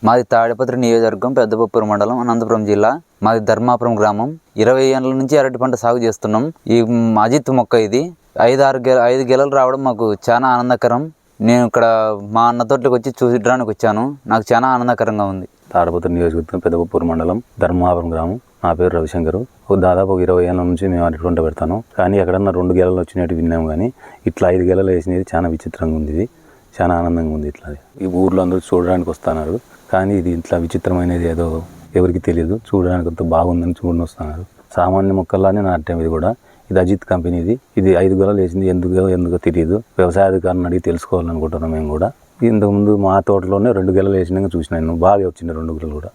మాది తాడిపత్రి నియోజకవర్గం, పెద్దపప్పూరు మండలం, అనంతపురం జిల్లా. మాది ధర్మాపురం గ్రామం. 20 ఏళ్ళ నుంచి అరటి పంట సాగు చేస్తున్నాం. ఈ అజిత్ మొక్క ఇది 5 గెలలు రావడం మాకు చాలా ఆనందకరం. నేను ఇక్కడ మా అన్న తోటలోకి వచ్చి చూడడానికి వచ్చాను. నాకు చాలా ఆనందకరంగా ఉంది. తాడిపత్రి నియోజకవర్గం, పెద్దపప్పూరు మండలం, ధర్మాపురం గ్రామం. నా పేరు రవిశంకర్. దాదాపు 20 ఏళ్ళ నుంచి మేము అరటి పంట పెడతాను. కానీ ఎక్కడన్నా 2 గెలలు వచ్చినట్టు విన్నాము, కానీ ఇట్లా 5 గెలలు వేసినది చాలా విచిత్రంగా ఉంది. ఇది చాలా ఆనందంగా ఉంది. ఇట్లా ఈ ఊర్లో అందరూ చూడడానికి వస్తున్నారు, కానీ ఇది ఇట్లా విచిత్రమైనది ఏదో ఎవరికి తెలియదు. చూడడానికి అంత బాగుందని చూడని వస్తున్నారు. సామాన్య మొక్కల్లానే నాట్యం. ఇది కూడా ఇది అజిత్ కంపెనీది. ఇది 5 గెలలు వేసింది. ఎందుకో తెలియదు. వ్యవసాయ అధికారులను అడిగి తెలుసుకోవాలనుకుంటున్నాం మేము కూడా. ఇంతకుముందు మా తోటలోనే 2 గెలలు వేసినాక చూసినాను. బాగా వచ్చింది 2 గెలలు కూడా.